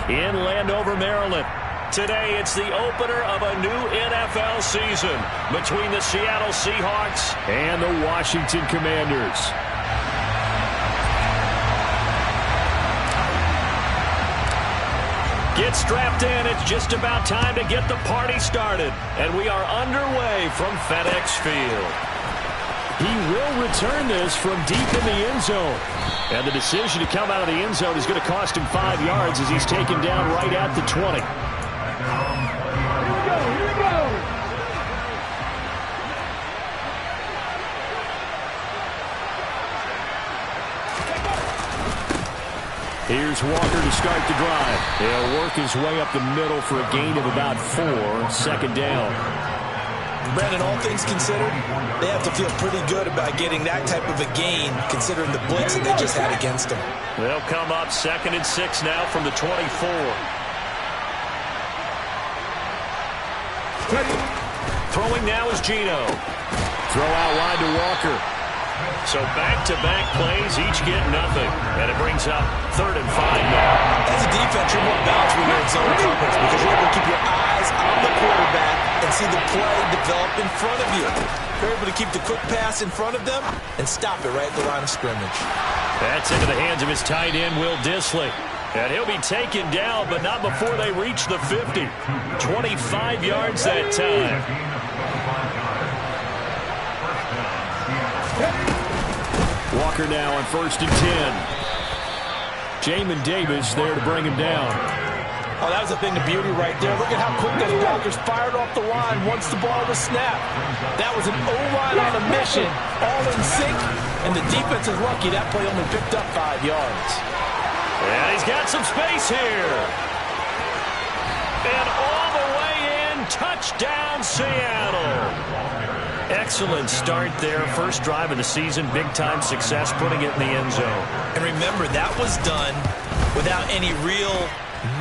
in Landover, Maryland. Today, it's the opener of a new NFL season between the Seattle Seahawks and the Washington Commanders. Get strapped in. It's just about time to get the party started. And we are underway from FedEx Field. He will return this from deep in the end zone. And the decision to come out of the end zone is going to cost him 5 yards as he's taken down right at the 20. Here we go. Here's Walker to start the drive. He'll work his way up the middle for a gain of about 4. Second down. Brandon, all things considered, they have to feel pretty good about getting that type of a gain considering the blitz that they just had against them. They'll come up 2nd and 6 now from the 24. Throwing now is Gino. Throw out wide to Walker. So back-to-back plays, each get nothing. And it brings up 3rd and 5 now. As a defense, you're more balanced when you're in zone coverage because you're able to keep your eyes on the quarterback and see the play develop in front of you. You're able to keep the quick pass in front of them and stop it right at the line of scrimmage. That's into the hands of his tight end, Will Dissly. And he'll be taken down, but not before they reach the 50. 25 yards that time. Walker now on 1st and 10. Jamin Davis there to bring him down. Oh, that was a thing of beauty right there. Look at how quick those blockers fired off the line once the ball was snapped. That was an O-line on a mission, all in sync, and the defense is lucky that play only picked up 5 yards. And he's got some space here. And all the way in, touchdown Seattle. Excellent start there. First drive of the season, big-time success, putting it in the end zone. And remember, that was done without any real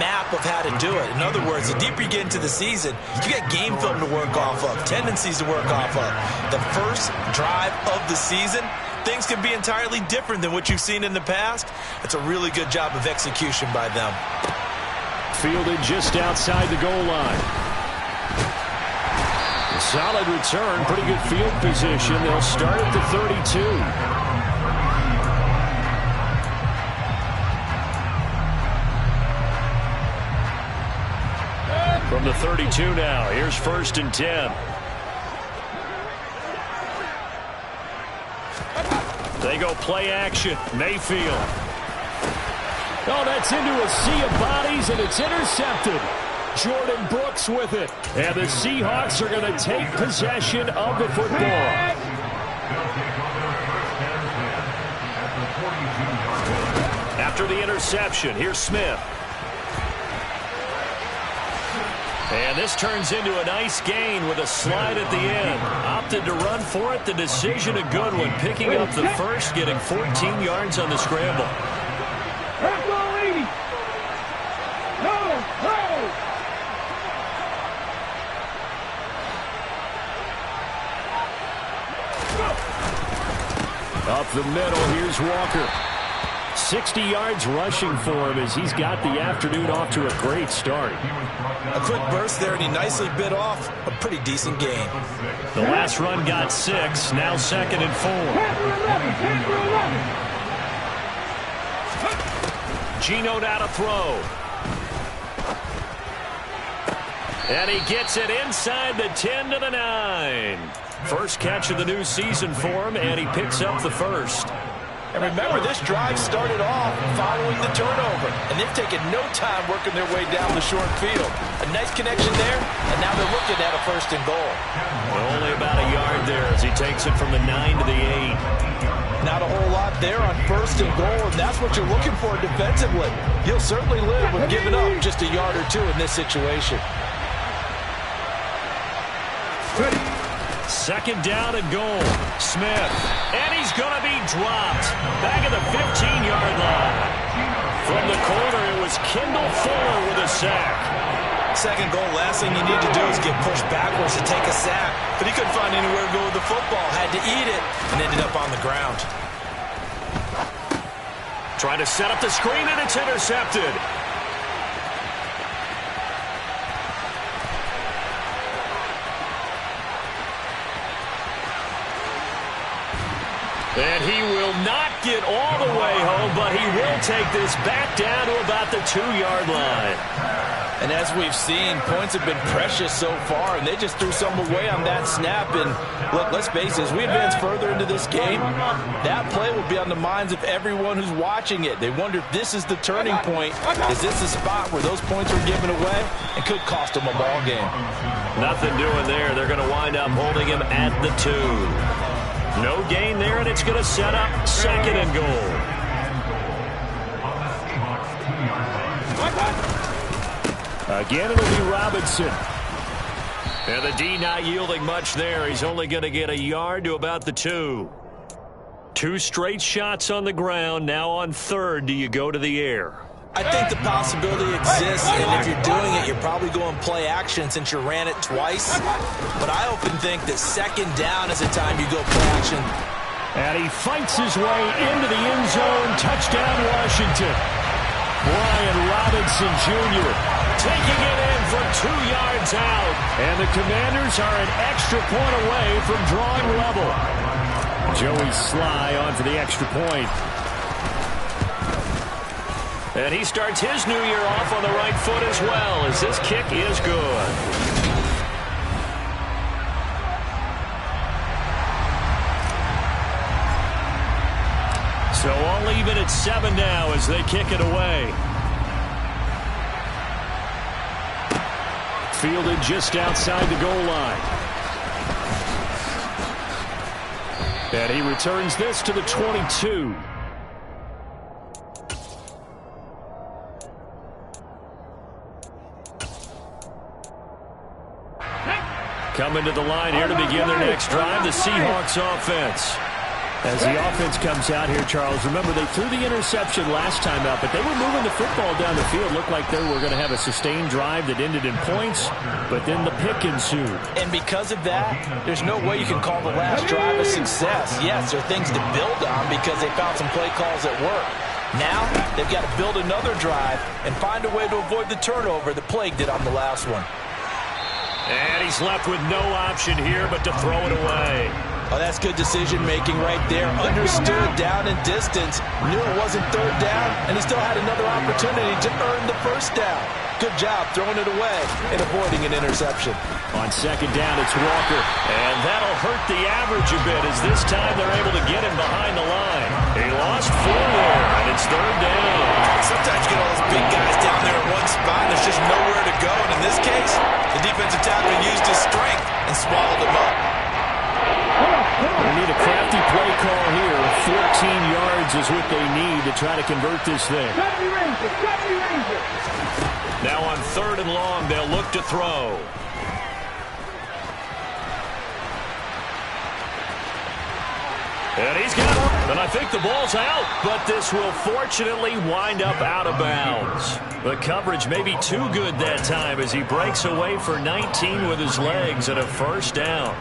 map of how to do it. In other words, the deeper you get into the season, you get game film to work off of, tendencies to work off of. The first drive of the season, things can be entirely different than what you've seen in the past. It's a really good job of execution by them. Fielded just outside the goal line. Solid return, pretty good field position. They'll start at the 32. From the 32 now, here's 1st and 10. They go play action. Mayfield. Oh, that's into a sea of bodies, and it's intercepted. Jordan Brooks with it. And the Seahawks are going to take possession of the football. After the interception, here's Smith. And this turns into a nice gain with a slide at the end. Opted to run for it. The decision a good one. Picking up the first, getting 14 yards on the scramble. Up the middle, here's Walker. 60 yards rushing for him as he's got the afternoon off to a great start. A quick burst there, and he nicely bit off a pretty decent gain. The last run got 6, now 2nd and 4. Gino now to throw. And he gets it inside the 10 to the 9. First catch of the new season for him, and he picks up the first. And remember, this drive started off following the turnover, and they've taken no time working their way down the short field. A nice connection there, and now they're looking at a 1st and goal. Only about a yard there as he takes it from the 9 to the 8. Not a whole lot there on 1st and goal, and that's what you're looking for defensively. You'll certainly live with giving up just a yard or 2 in this situation. 2nd down and goal. Smith. And he's going to be dropped. Back at the 15-yard line. From the corner, it was Kendall Fuller with a sack. 2nd goal, last thing you need to do is get pushed backwards to take a sack. But he couldn't find anywhere to go with the football. Had to eat it and ended up on the ground. Trying to set up the screen, and it's intercepted. And he will not get all the way home, but he will take this back down to about the 2-yard line. And as we've seen, points have been precious so far, and they just threw some away on that snap. And look, let's face it, as we advance further into this game, that play will be on the minds of everyone who's watching it. They wonder if this is the turning point. Is this the spot where those points were given away and could cost them a ball game? Nothing doing there. They're going to wind up holding him at the 2. No gain there, and it's going to set up 2nd and goal. Again, it'll be Robinson. And the D not yielding much there. He's only going to get a yard to about the 2. 2 straight shots on the ground. Now on 3rd, do you go to the air? I think the possibility exists, and if you're doing it, you're probably going play action since you ran it twice. But I often think that 2nd down is the time you go play action. And he fights his way into the end zone. Touchdown, Washington. Brian Robinson Jr. taking it in from 2 yards out. And the Commanders are an extra point away from drawing level. Joey Sly on for the extra point. And he starts his new year off on the right foot as well, as this kick is good. So all even at 7 now as they kick it away. Fielded just outside the goal line. And he returns this to the 22. Coming to the line here to begin their next drive, the Seahawks offense. As the offense comes out here, Charles, remember they threw the interception last time out, but they were moving the football down the field. Looked like they were going to have a sustained drive that ended in points, but then the pick ensued. And because of that, there's no way you can call the last drive a success. Yes, there are things to build on because they found some play calls that work. Now, they've got to build another drive and find a way to avoid the turnover that plagued it on the last one. And he's left with no option here but to throw it away. Oh, that's good decision-making right there. Understood down and distance. Knew it wasn't 3rd down, and he still had another opportunity to earn the 1st down. Good job throwing it away and avoiding an interception. On 2nd down, it's Walker. And that'll hurt the average a bit as this time they're able to get him behind the line. He lost 4 there, and it's 3rd down. Sometimes you get all those big guys down there in one spot, and there's just nowhere to go. And in this case, the defensive tackle used his strength and swallowed him up. They need a crafty play call here. 14 yards is what they need to try to convert this thing. Now on 3rd and long, they'll look to throw. And he's got it. And I think the ball's out, but this will fortunately wind up out of bounds. The coverage may be too good that time as he breaks away for 19 with his legs and a 1st down.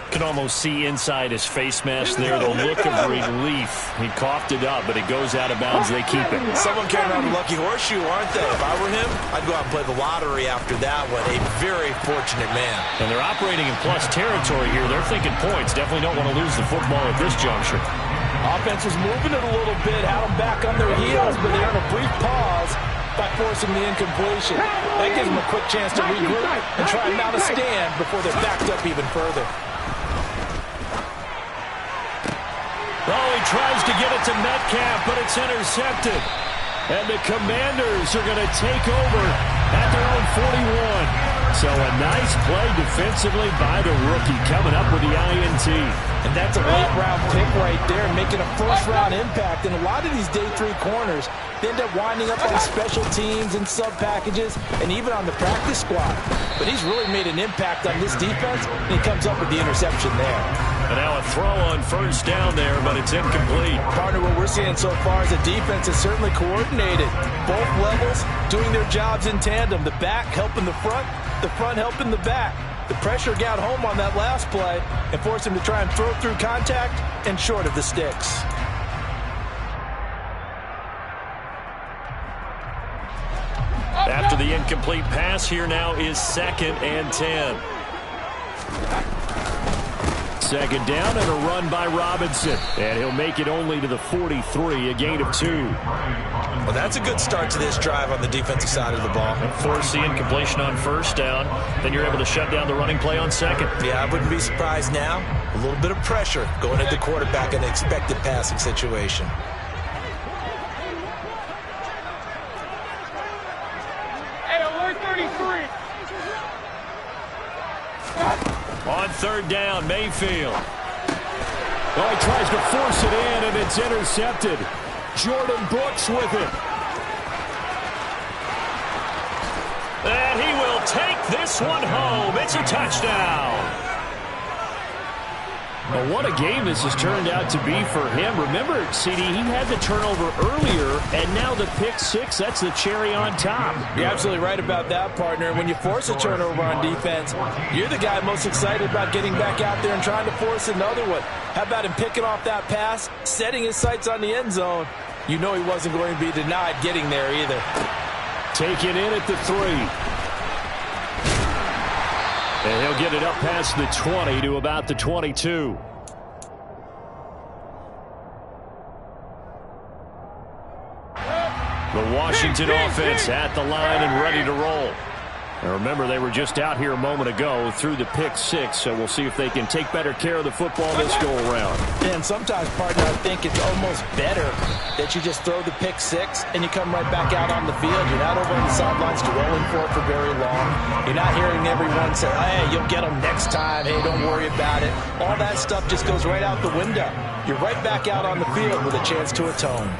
Can almost see inside his face mask there the look of relief. He coughed it up, but it goes out of bounds. They keep it. Someone carrying around a lucky horseshoe, aren't they? If I were him, I'd go out and play the lottery after that one. A very fortunate man. And they're operating in plus territory here. They're thinking points. Definitely don't want to lose the football at this juncture. Offense was moving it a little bit, had them back on their heels, but they earned a brief pause by forcing the incompletion. That gives them a quick chance to regroup and try and mount a stand before they're backed up even further. Oh, he tries to get it to Metcalf, but it's intercepted. And the Commanders are going to take over at their own 41. So a nice play defensively by the rookie coming up with the INT. And that's a late-round pick right there, making a first-round impact. And a lot of these day 3 corners, they end up winding up on special teams and sub-packages and even on the practice squad. But he's really made an impact on this defense, and he comes up with the interception there. And now a throw on 1st down there, but it's incomplete. Partner, what we're seeing so far is the defense is certainly coordinated. Both levels doing their jobs in tandem. The back helping the front helping the back. The pressure got home on that last play and forced him to try and throw through contact and short of the sticks. After the incomplete pass, here now is 2nd and 10. second down and a run by Robinson. And he'll make it only to the 43, a gain of 2. Well, that's a good start to this drive on the defensive side of the ball. Force the incompletion on first down. Then you're able to shut down the running play on second. Yeah, I wouldn't be surprised now. A little bit of pressure going at the quarterback in an expected passing situation. On third down, Mayfield. Oh, he tries to force it in, and it's intercepted. Jordan Brooks with it. And he will take this one home. It's a touchdown. Well, what a game this has turned out to be for him. Remember, CD, he had the turnover earlier, and now the pick six, that's the cherry on top. You're absolutely right about that, partner. When you force a turnover on defense, you're the guy most excited about getting back out there and trying to force another one. How about him picking off that pass, setting his sights on the end zone? You know he wasn't going to be denied getting there either. Take it in at the 3. And he'll get it up past the 20 to about the 22. The Washington offense at the line and ready to roll. Now remember, they were just out here a moment ago through the pick 6, so we'll see if they can take better care of the football this go-around. And sometimes, partner, I think it's almost better that you just throw the pick 6 and you come right back out on the field. You're not over on the sidelines dwelling for very long. You're not hearing everyone say, hey, you'll get them next time. Hey, don't worry about it. All that stuff just goes right out the window. You're right back out on the field with a chance to atone.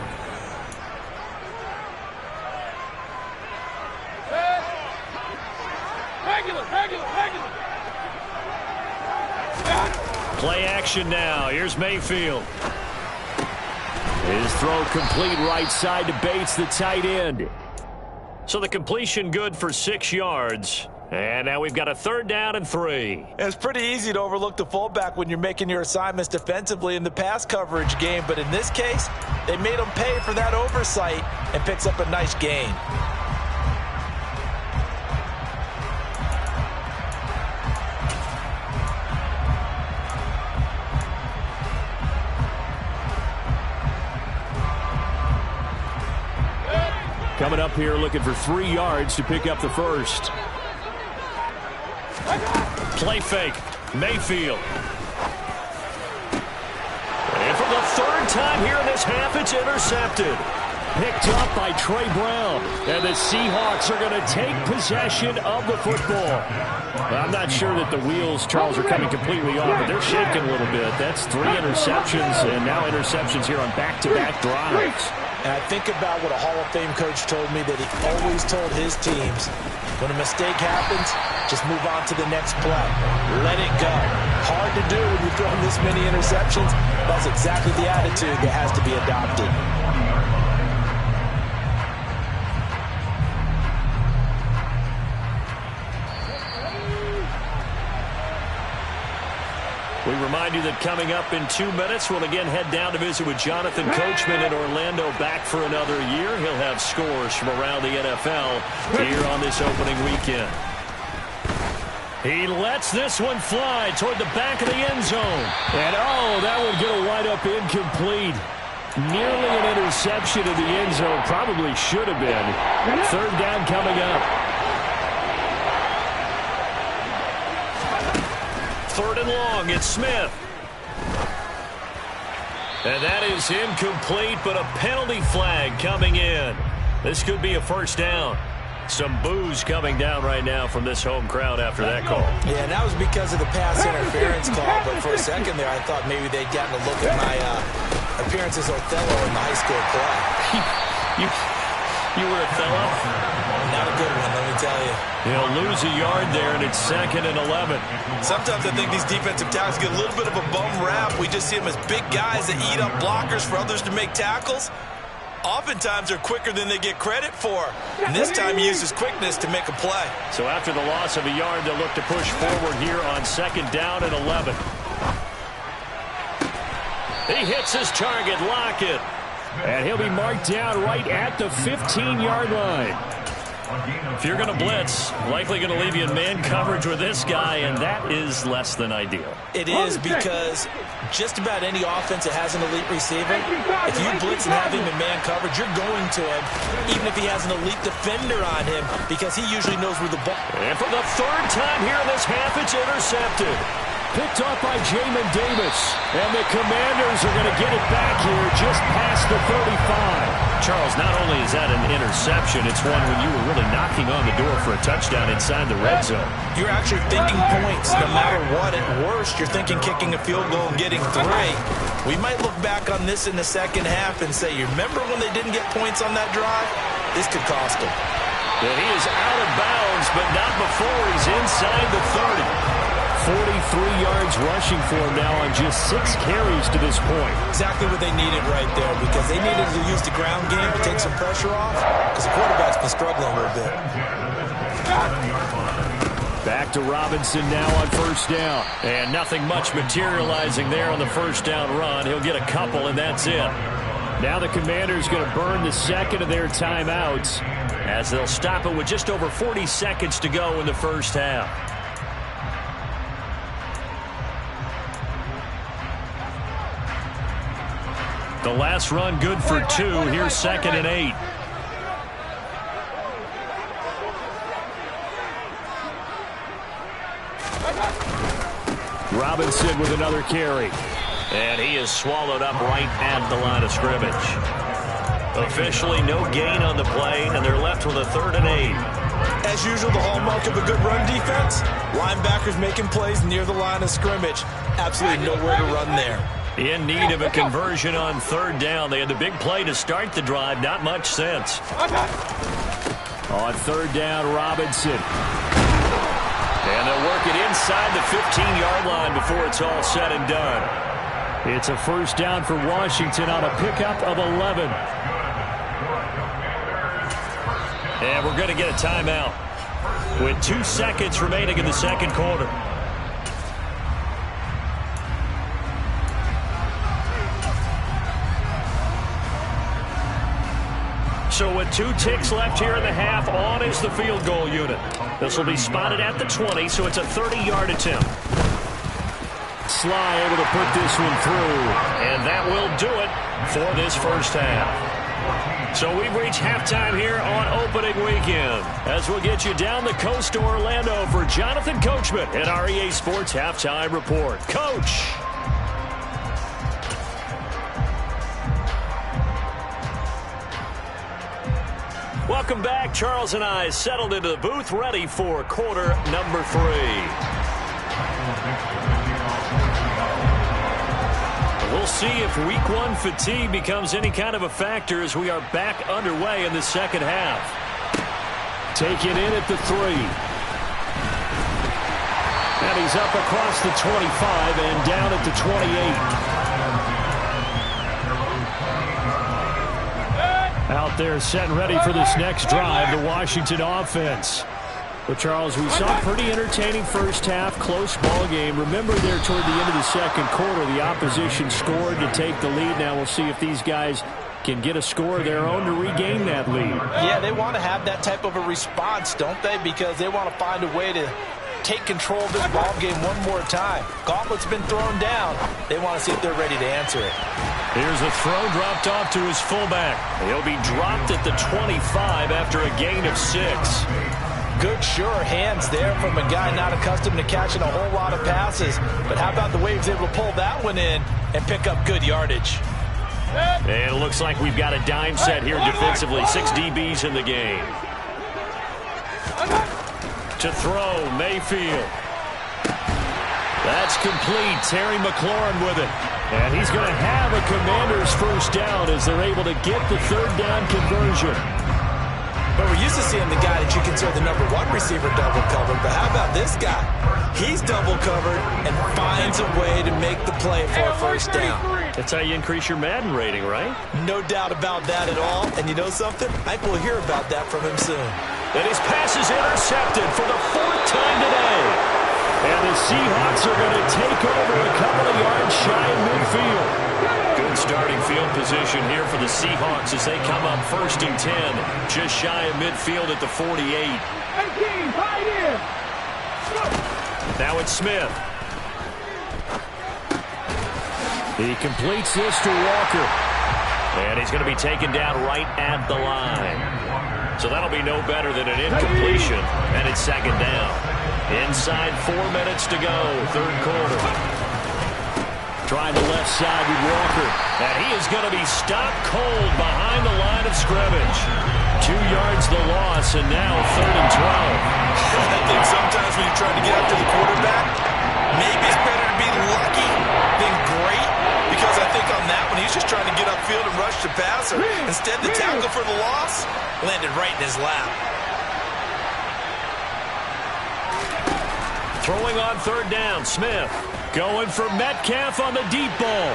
Play action now. Here's Mayfield. His throw complete right side to Bates, the tight end. So the completion good for 6 yards. And now we've got a third down and 3. It's pretty easy to overlook the fullback when you're making your assignments defensively in the pass coverage game. But in this case, they made him pay for that oversight and picks up a nice gain. Coming up here looking for 3 yards to pick up the first. Play fake. Mayfield. And for the third time here in this half, it's intercepted. Picked up by Trey Brown. And the Seahawks are going to take possession of the football. I'm not sure that the wheels, Charles, are coming completely off, but they're shaking a little bit. That's 3 interceptions, and now interceptions here on back-to-back drives. And I think about what a Hall of Fame coach told me that he always told his teams, when a mistake happens, just move on to the next play. Let it go. Hard to do when you've thrown this many interceptions. That's exactly the attitude that has to be adopted. We remind you that coming up in 2 minutes, we'll again head down to visit with Jonathan Coachman in Orlando, back for another year. He'll have scores from around the NFL here on this opening weekend. He lets this one fly toward the back of the end zone. And, oh, that would get a wide-up incomplete. Nearly an interception in the end zone. Probably should have been. Third down coming up. Third and long, it's Smith. And that is incomplete, but a penalty flag coming in. This could be a first down. Some boos coming down right now from this home crowd after that call. Yeah, and that was because of the pass interference call, but for a second there, I thought maybe they'd gotten a look at my appearance as Othello in the high school play. You were Othello? Not a good one, let me tell you. He'll lose a yard there, and it's 2nd and 11. Sometimes I think these defensive tackles get a little bit of a bum rap. We just see them as big guys that eat up blockers for others to make tackles. Oftentimes, they're quicker than they get credit for. And this time, he uses quickness to make a play. So after the loss of a yard, they'll look to push forward here on 2nd down and 11. He hits his target, Lockett. And he'll be marked down right at the 15-yard line. If you're going to blitz, likely going to leave you in man coverage with this guy, and that is less than ideal. It is, because just about any offense that has an elite receiver, if you blitz and have him in man coverage, you're going to him, even if he has an elite defender on him, because he usually knows where the ball. And for the third time here in this half, it's intercepted. Picked off by Jamin Davis. And the Commanders are going to get it back here just past the 35. Charles, not only is that an interception, it's one when you were really knocking on the door for a touchdown inside the red zone. You're actually thinking points no matter what. At worst, you're thinking kicking a field goal and getting 3. We might look back on this in the second half and say, you remember when they didn't get points on that drive? This could cost them. And he is out of bounds, but not before he's inside the 30. 43 yards rushing for him now on just 6 carries to this point. Exactly what they needed right there, because they needed to use the ground game to take some pressure off, because the quarterback's been struggling a little bit. Back to Robinson now on first down. And nothing much materializing there on the first down run. He'll get a couple, and that's it. Now the Commanders going to burn the second of their timeouts as they'll stop it with just over 40 seconds to go in the first half. The last run good for 2. Here's 2nd and 8. Robinson with another carry. And he is swallowed up right at the line of scrimmage. Officially no gain on the play, and they're left with a 3rd and 8. As usual, the hallmark of a good run defense, linebackers making plays near the line of scrimmage. Absolutely nowhere to run there. In need of a conversion on 3rd down. They had the big play to start the drive. Not much sense. On 3rd down, Robinson. And they'll work it inside the 15-yard line before it's all said and done. It's a first down for Washington on a pickup of 11. And we're going to get a timeout with 2 seconds remaining in the second quarter. So with 2 ticks left here in the half, on is the field goal unit. This will be spotted at the 20, so it's a 30-yard attempt. Sly able to put this one through, and that will do it for this first half. So we've reached halftime here on opening weekend, as we'll get you down the coast to Orlando for Jonathan Coachman at our EA Sports Halftime Report. Coach! Welcome back. Charles and I settled into the booth, ready for quarter number 3. We'll see if week 1 fatigue becomes any kind of a factor as we are back underway in the second half. Taken in at the 3. And he's up across the 25 and down at the 28. Out there set and ready for this next drive, the Washington offense. Well, Charles, we saw a pretty entertaining first half, close ball game. Remember there toward the end of the second quarter, the opposition scored to take the lead. Now we'll see if these guys can get a score of their own to regain that lead. Yeah, they want to have that type of a response, don't they? Because they want to find a way to take control of this ball game one more time. Gauntlet's been thrown down. They want to see if they're ready to answer it. Here's a throw dropped off to his fullback. He'll be dropped at the 25 after a gain of 6. Good, sure hands there from a guy not accustomed to catching a whole lot of passes. But how about the way he was able to pull that one in and pick up good yardage? And it looks like we've got a dime set here defensively. 6 DBs in the game. To throw, Mayfield. That's complete. Terry McLaurin with it. And he's going to have a Commanders first down as they're able to get the 3rd down conversion. But we're used to seeing the guy that you consider the number 1 receiver double covered. But how about this guy? He's double covered and finds a way to make the play for a first down. That's how you increase your Madden rating, right? No doubt about that at all. And you know something? I think we'll hear about that from him soon. And his pass is intercepted for the 4th time today. And the Seahawks are going to take over a couple of yards shy of midfield. Good starting field position here for the Seahawks as they come up 1st and 10, just shy of midfield at the 48. Now it's Smith. He completes this to Walker. And he's going to be taken down right at the line. So that'll be no better than an incompletion, and it's 2nd down. Inside 4 minutes to go, 3rd quarter. Trying the left side with Walker. And he is going to be stopped cold behind the line of scrimmage. 2 yards the loss, and now 3rd and 12. I think sometimes when you're trying to get after the quarterback, maybe it's better to be lucky than great. Because I think on that one, he's just trying to get upfield and rush the passer. Instead, the tackle for the loss landed right in his lap. Throwing on 3rd down, Smith. Going for Metcalf on the deep ball.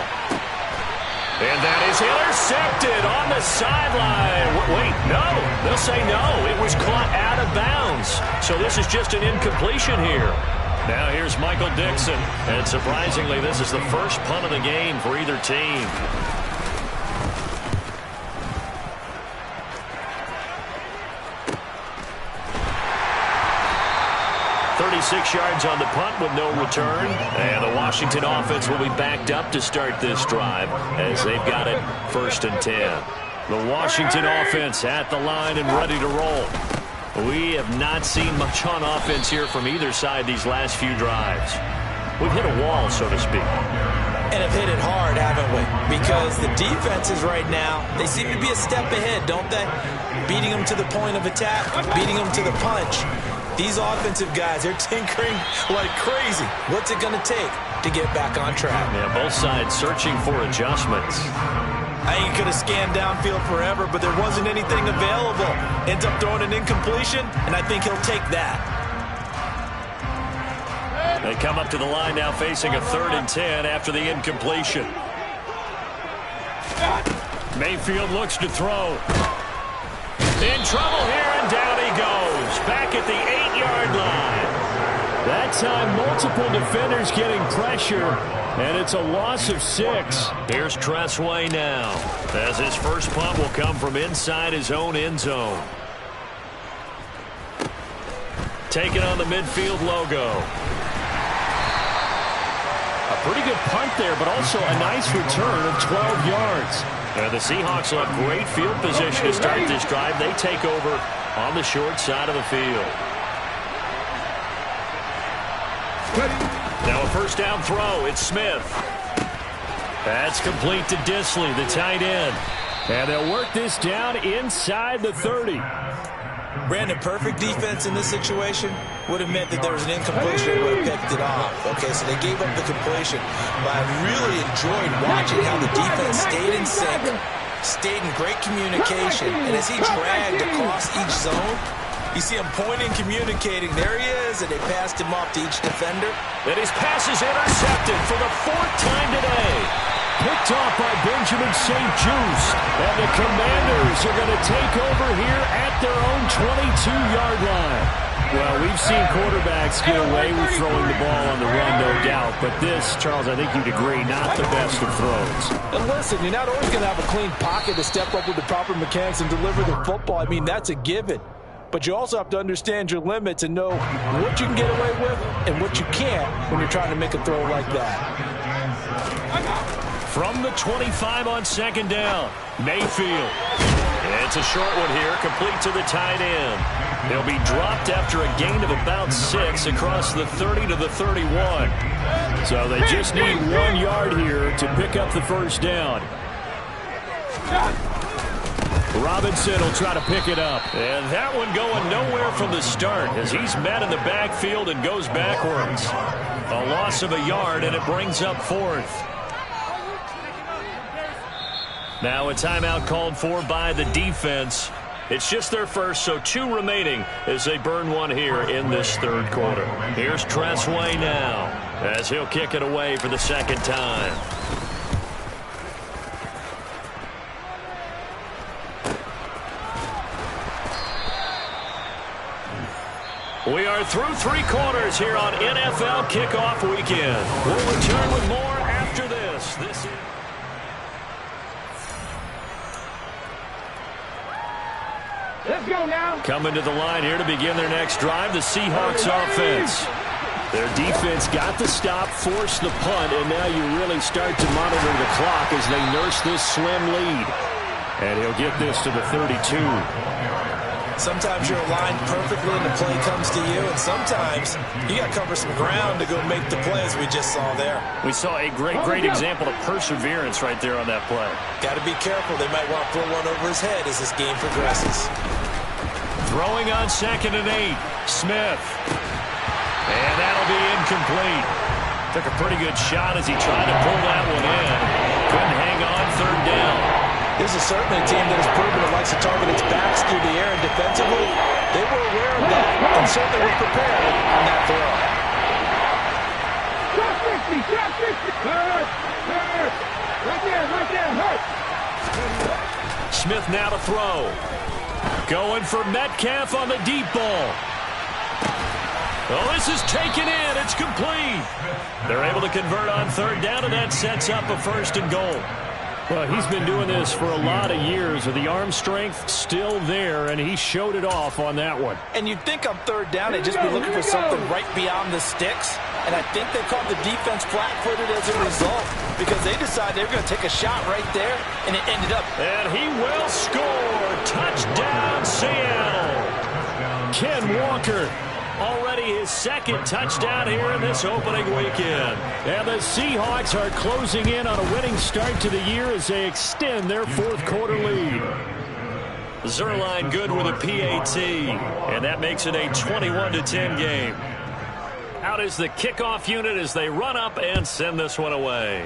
And that is intercepted on the sideline. Wait, no. They'll say no. It was caught out of bounds. So this is just an incompletion here. Now here's Michael Dixon. And surprisingly, this is the first punt of the game for either team. 36 yards on the punt with no return. And the Washington offense will be backed up to start this drive as they've got it 1st and 10. The Washington offense at the line and ready to roll. We have not seen much on offense here from either side these last few drives. We've hit a wall, so to speak. And have hit it hard, haven't we? Because the defenses right now, they seem to be a step ahead, don't they? Beating them to the point of attack, beating them to the punch. These offensive guys, they're tinkering like crazy. What's it going to take to get back on track? Yeah, both sides searching for adjustments. I think he could have scanned downfield forever, but there wasn't anything available. Ends up throwing an incompletion, and I think he'll take that. They come up to the line now facing a 3rd and 10 after the incompletion. Mayfield looks to throw. In trouble here, and down he goes. Back at the 8-yard line. That time, multiple defenders getting pressure, and it's a loss of 6. Here's Tressway now, as his first punt will come from inside his own end zone. Taking on the midfield logo. A pretty good punt there, but also a nice return of 12 yards. And the Seahawks will have great field position to start this drive. They take over on the short side of the field. Now a 1st down throw. It's Smith. That's complete to Disley, the tight end. And they'll work this down inside the 30. Brandon, perfect defense in this situation would have meant that there was an incompletion that would have picked it off. Okay, so they gave up the completion. But I really enjoyed watching how the defense stayed in sync, stayed in great communication. And as he dragged across each zone, you see him pointing, communicating. There he is, and they passed him off to each defender. And his pass is intercepted for the 4th time today. Picked off by Benjamin St. Juste. And the Commanders are going to take over here at their own 22-yard line. Well, we've seen quarterbacks get away with throwing the ball on the run, no doubt. But this, Charles, I think you'd agree, not the best of throws. And listen, you're not always going to have a clean pocket to step up with the proper mechanics and deliver the football. I mean, that's a given. But you also have to understand your limits and know what you can get away with and what you can't when you're trying to make a throw like that. From the 25 on 2nd down, Mayfield. It's a short one here, complete to the tight end. They'll be dropped after a gain of about 6 across the 30 to the 31. So they just need 1 yard here to pick up the 1st down. Robinson will try to pick it up. And that one going nowhere from the start as he's met in the backfield and goes backwards. A loss of a yard, and it brings up 4th. Now a timeout called for by the defense. It's just their first, so 2 remaining as they burn one here in this 3rd quarter. Here's Tressway now as he'll kick it away for the 2nd time. We are through 3 quarters here on NFL Kickoff Weekend. We'll return with more after this. Coming to the line here to begin their next drive, the Seahawks offense. Their defense got the stop, forced the punt, and now you really start to monitor the clock as they nurse this slim lead. And he'll get this to the 32. Sometimes you're aligned perfectly and the play comes to you, and sometimes you got to cover some ground to go make the play, as we just saw there. We saw a great example of perseverance right there on that play. Got to be careful. They might want to throw one over his head as this game progresses. Throwing on 2nd and 8. Smith. And that'll be incomplete. Took a pretty good shot as he tried to pull that one in. Couldn't hang on 3rd down. This is certainly a team that has proven it likes to target its backs through the air, and defensively, they were aware of that and certainly were prepared on that throw. Smith now to throw. Going for Metcalf on the deep ball. Oh, this is taken in. It's complete. They're able to convert on 3rd down, and that sets up a 1st and goal. Well, he's been doing this for a lot of years with the arm strength still there, and he showed it off on that one. And you'd think on 3rd down they'd just be looking for something right beyond the sticks, and I think they caught the defense flat-footed as a result because they decided they were going to take a shot right there, and it ended up. And he will score. Touchdown, Seattle. Ken Walker. Already his 2nd touchdown here in this opening weekend. And the Seahawks are closing in on a winning start to the year as they extend their 4th quarter lead. Zerline good with a PAT, and that makes it a 21-10 game. Out is the kickoff unit as they run up and send this one away.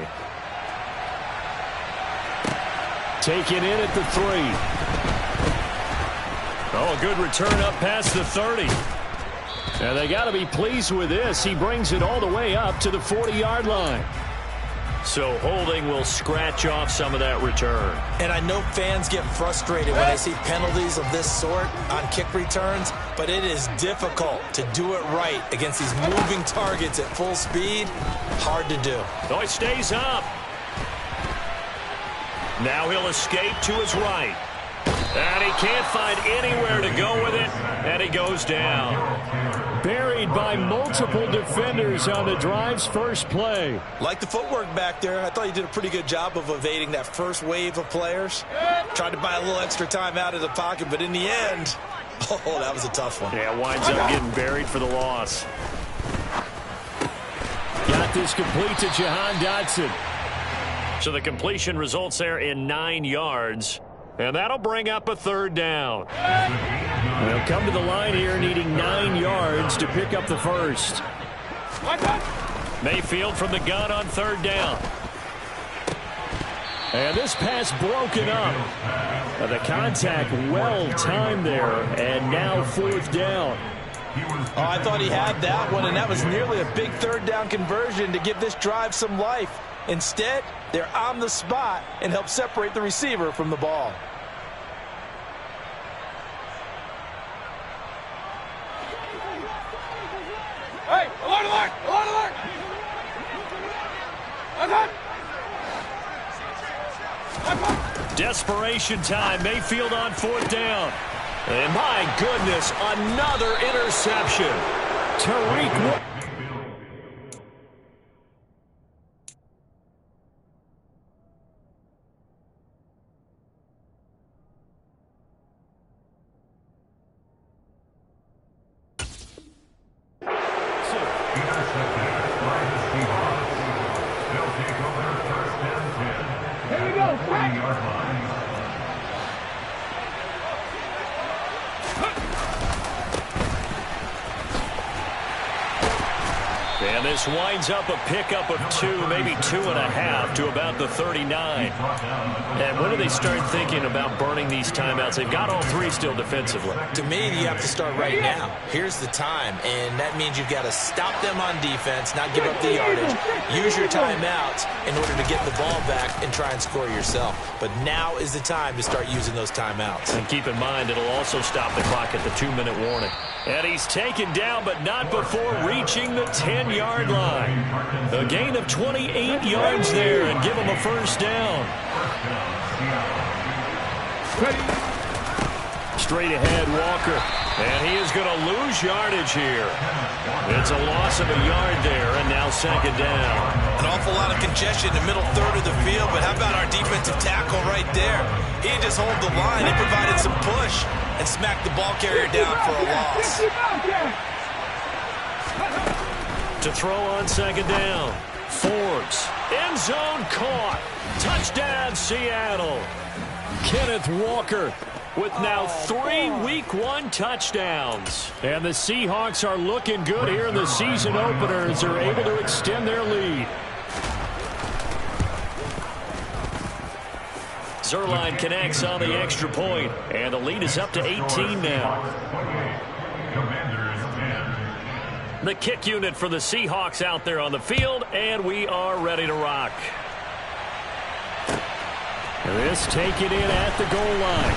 Taken in at the 3. Oh, a good return up past the 30. And they got to be pleased with this. He brings it all the way up to the 40-yard line. So holding will scratch off some of that return. And I know fans get frustrated when they see penalties of this sort on kick returns, but it is difficult to do it right against these moving targets at full speed. Hard to do. Oh, he stays up. Now he'll escape to his right. And he can't find anywhere to go with it, and he goes down. Buried by multiple defenders on the drive's first play. Like the footwork back there, I thought he did a pretty good job of evading that first wave of players. Tried to buy a little extra time out of the pocket, but in the end, oh, that was a tough one. Yeah, winds up getting buried for the loss. Got this complete to Jahan Dotson. So the completion results there in 9 yards. And that'll bring up a 3rd down. They'll come to the line here needing 9 yards to pick up the 1st. Mayfield from the gun on 3rd down. And this pass broken up. The contact well timed there. And now 4th down. Oh, I thought he had that one, and that was nearly a big 3rd down conversion to give this drive some life. Instead, they're on the spot and help separate the receiver from the ball. Hey, alert, alert, alert, alert! Desperation time. Mayfield on 4th down. And my goodness, another interception. Tariq. And this winds up a pickup of 2, maybe 2.5 to about the 39. And when do they start thinking about burning these timeouts? They've got all 3 still defensively. To me, you have to start right now. Here's the time, and that means you've got to stop them on defense, not give up the yardage. Use your timeouts in order to get the ball back and try and score yourself. But now is the time to start using those timeouts. And keep in mind, it'll also stop the clock at the 2-minute warning. And he's taken down, but not before reaching the 10-yard line. A gain of 28 yards there and give him a 1st down. straight ahead, Walker. And he is going to lose yardage here. It's a loss of a yard there, and now second down. An awful lot of congestion in the middle third of the field, but how about our defensive tackle right there? He didn't just hold the line. He provided some push and smacked the ball carrier down for a loss. To throw on second down. Forbes. End zone caught. Touchdown, Seattle. Kenneth Walker with now 3 Week 1 touchdowns. And the Seahawks are looking good here in the season opener as they're able to extend their lead. Zerline connects on the extra point, and the lead is up to 18 now. The kick unit for the Seahawks out there on the field, and we are ready to rock. This taken in at the goal line.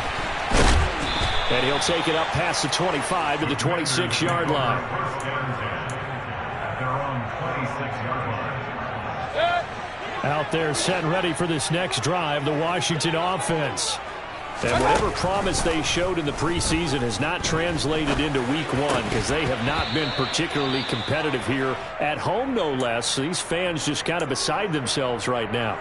And he'll take it up past the 25 to the 26-yard line. Out there set and ready for this next drive, the Washington offense. And whatever promise they showed in the preseason has not translated into Week 1 because they have not been particularly competitive here at home, no less. So these fans just kind of beside themselves right now.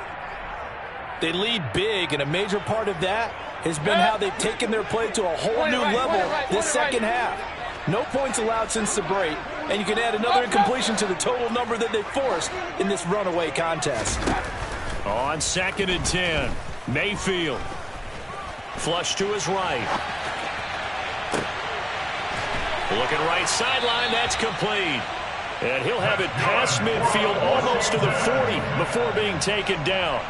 They lead big, and a major part of that has been how they've taken their play to a whole new level this second half. No points allowed since the break, and you can add another incompletion to the total number that they forced in this runaway contest. On 2nd and 10, Mayfield. Flush to his right. Looking right sideline, that's complete. And he'll have it past midfield almost to the 40 before being taken down.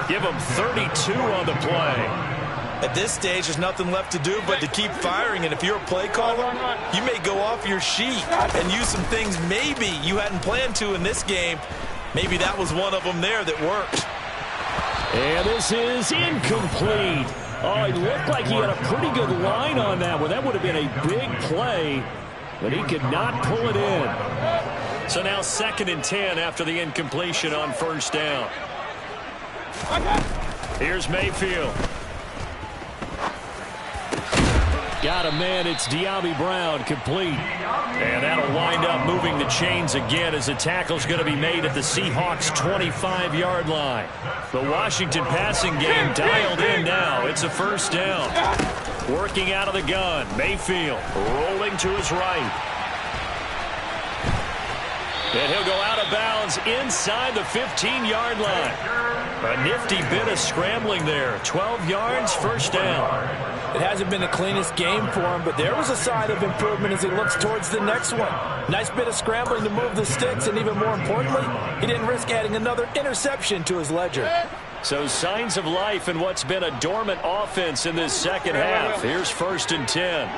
Give him 32 on the play. At this stage, there's nothing left to do but to keep firing. And if you're a play caller, you may go off your sheet and use some things maybe you hadn't planned to in this game. Maybe that was one of them there that worked. And this is incomplete. Oh, it looked like he had a pretty good line on that one. That would have been a big play, but he could not pull it in. So now 2nd and 10 after the incompletion on 1st down. Here's Mayfield. Got a man. It's De'Ami Brown, complete. And that'll wind up moving the chains again as the tackle's going to be made at the Seahawks' 25-yard line. The Washington passing game dialed in now. It's a 1st down. Working out of the gun. Mayfield rolling to his right. And he'll go out of bounds inside the 15-yard line. A nifty bit of scrambling there. 12 yards, 1st down. It hasn't been the cleanest game for him, but there was a sign of improvement as he looks towards the next one. Nice bit of scrambling to move the sticks, and even more importantly, he didn't risk adding another interception to his ledger. So signs of life in what's been a dormant offense in this second half. Here's 1st and 10.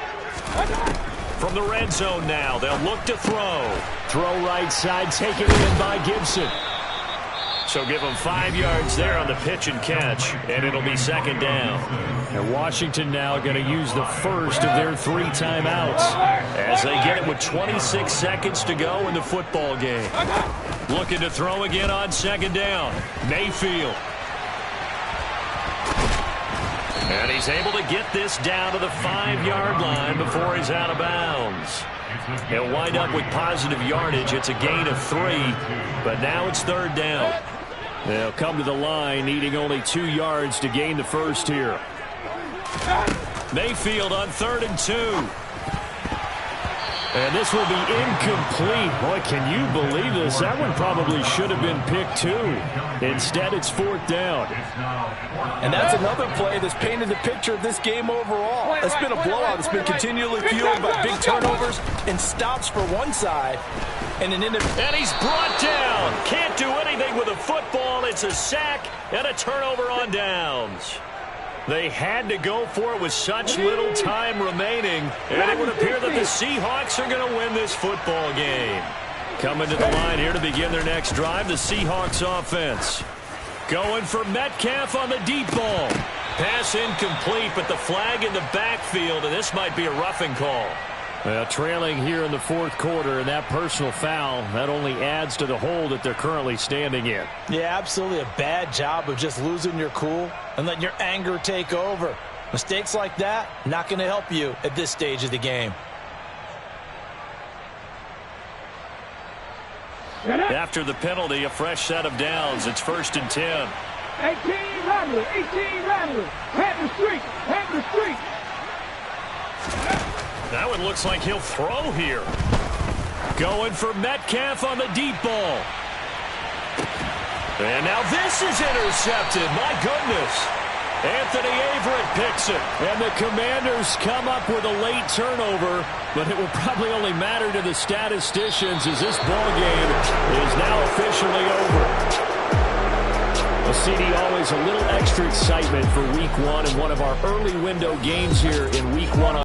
From the red zone now, they'll look to throw. Throw right side, taken in by Gibson. So give them 5 yards there on the pitch and catch, and it'll be 2nd down. And Washington now going to use the first of their 3 timeouts as they get it with 26 seconds to go in the football game. Looking to throw again on 2nd down. Mayfield. And he's able to get this down to the 5-yard line before he's out of bounds. He'll wind up with positive yardage. It's a gain of 3, but now it's 3rd down. They'll come to the line needing only 2 yards to gain the first here. Mayfield on 3rd and 2. And this will be incomplete. Boy, can you believe this? That one probably should have been picked too. Instead, it's 4th down. And that's another play that's painted the picture of this game overall. It's been a blowout. It's been continually fueled by big turnovers and stops for one side. And he's brought down. Can't do anything with a football. It's a sack and a turnover on downs. They had to go for it with such little time remaining, and it would appear that the Seahawks are going to win this football game. Coming to the line here to begin their next drive, the Seahawks offense. Going for Metcalf on the deep ball. Pass incomplete, but the flag in the backfield, and this might be a roughing call. Well, trailing here in the 4th quarter, and that personal foul, that only adds to the hole that they're currently standing in. Yeah, absolutely a bad job of just losing your cool and letting your anger take over. Mistakes like that, not going to help you at this stage of the game. After the penalty, a fresh set of downs. It's 1st and 10. 18 Rattler, 18 Rattler. Have the streak, have the streak. Now it looks like he'll throw here. Going for Metcalf on the deep ball. And now this is intercepted. My goodness. Anthony Averett picks it. And the Commanders come up with a late turnover, but it will probably only matter to the statisticians as this ball game is now officially over. Well, CD, always a little extra excitement for Week 1 and one of our early window games here in Week 1.